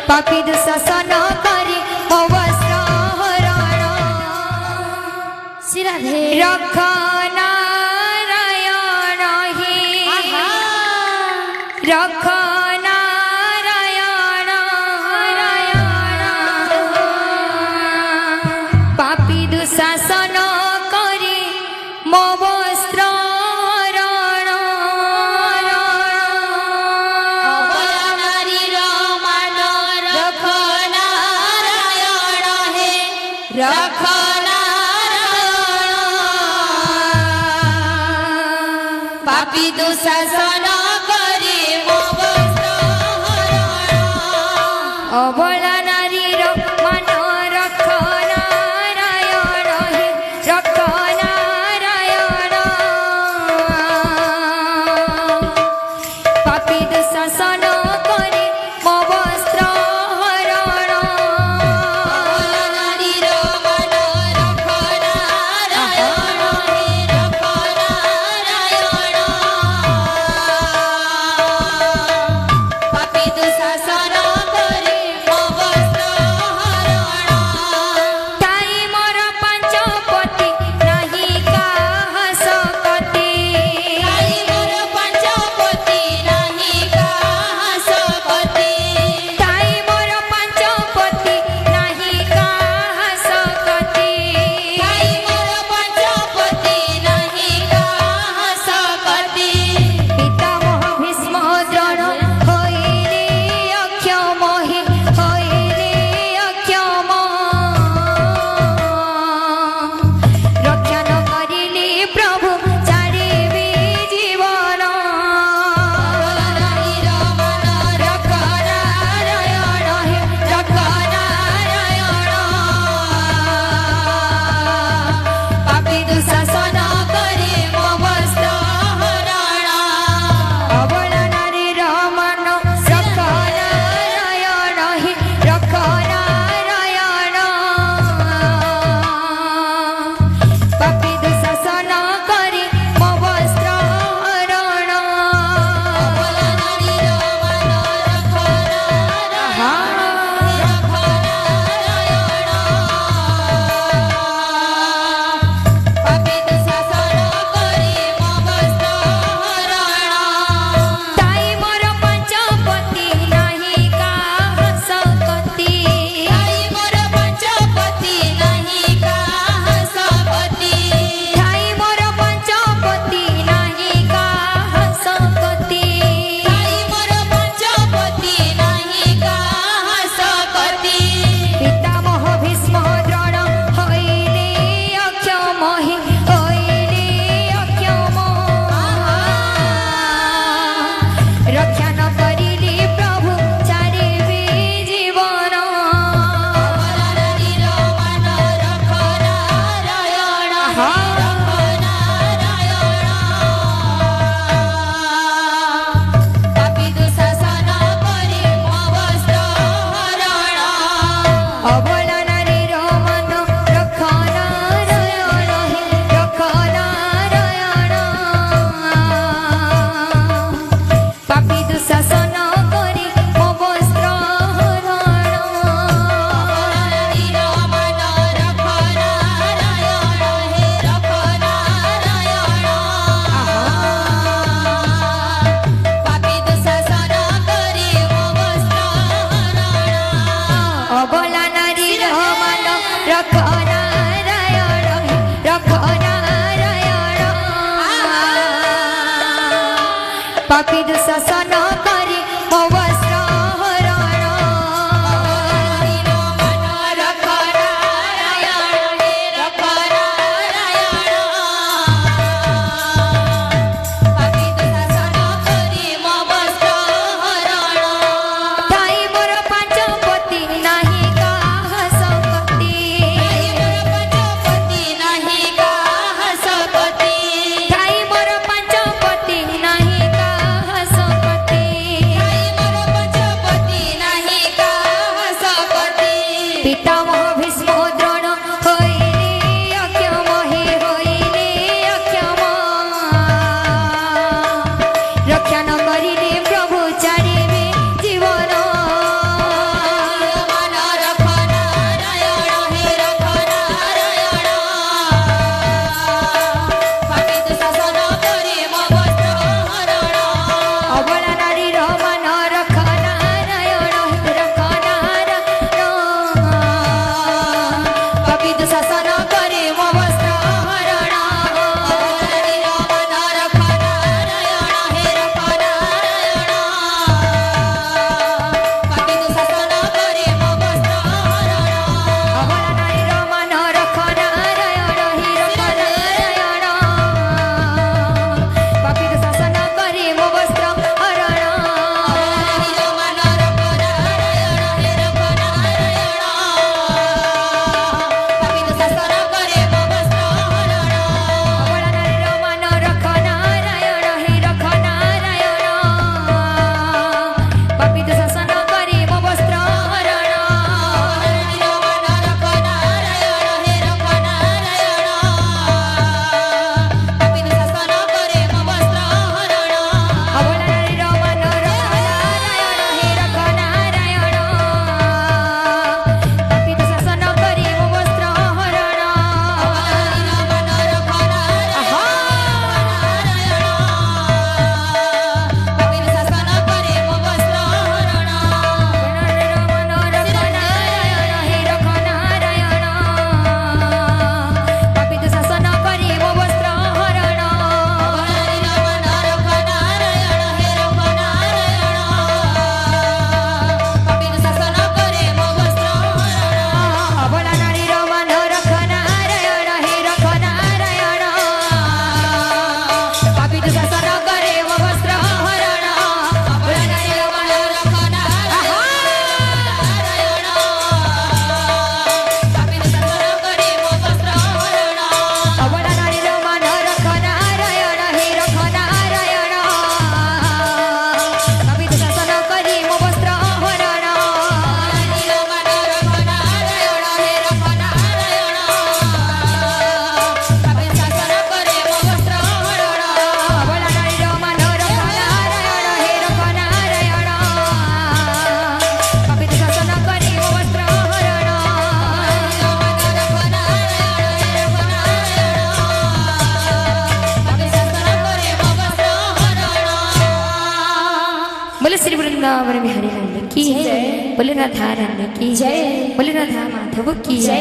पापी दुशासन करी मो वस्त्र हरण रख नारायण ही रख नारायण पापी दुशासन करी मो वस्त्र पापी दुशासन करे मो वस्त्र हरण अबला नारीर मान रख नारायण हे रख नारायण पापी दुशासन करे मो वस्त्र हरण अबला नारीर मन रख नारायण हे रख नारायण पापी दुशासन करे मो वस्त्र हरण ताई मोर पंचपति नाही काहा सकति ताई मोर पंचपति नाही काहा सकति ताई मोर पंचपति नाही काहा सकति ताई मोर पंचपति नाही काहा सकति पितामह भीष्म द्रोण होइले अक्षम हि होइले अक्षम रक्षा न करिले प्रभु छाड़िबे जीवन नारीर मन रख नारायण हे रख नारायण पापी दुशासन करे मो वस्त्र हरण अबला नारीर मन रख नारायण हि रख नारायण पापी दुशासन करी मो वस्त्र हरण अबला नारीर मन रख पापी दुशासन करे मो वस्त्र हरण ताई मोर पंचपति नाही काहा सकति ताई मोर पंचपति नाही काहा सकति ताई मोर पंचपति नाही काहा सकति ताई मोर पंचपति नाही काहा सकति पितामह भीष्म द्रोण होइले अक्षम हि होइले अक्षम रक्षा न करिले प्रभु छाड़िबे जीवन अबला नारीर मन रख नारायण हे रख नारायण पापी दुशासन करे मो वस्त्र हरण अबला नारीर मन रख नारायण हे रख नारायण पापी दुशासन करी मो वस्त्र हरण नारीर मन रख नारायण हे रख नारायण पापी दुशासन करे मो वस्त्र हरण अबला नारीर मन रख नारायण हे रख नारायण पापी दुशासन करी मो वस्त्र हरण नारीर मन रख नारायण हे रख नारायण पापी दुशासन करे मो वस्त्र हरण ताई मोर पंचपति नाही काहा सकति ताई मोर पंचपति नाही काहा सकति ताई मोर पंचपति नाही काहा सकति बोले श्री वृंदावन बिहारी लाल की जय, बोले राधा रानी की जय, बोले राधा माधव की जय।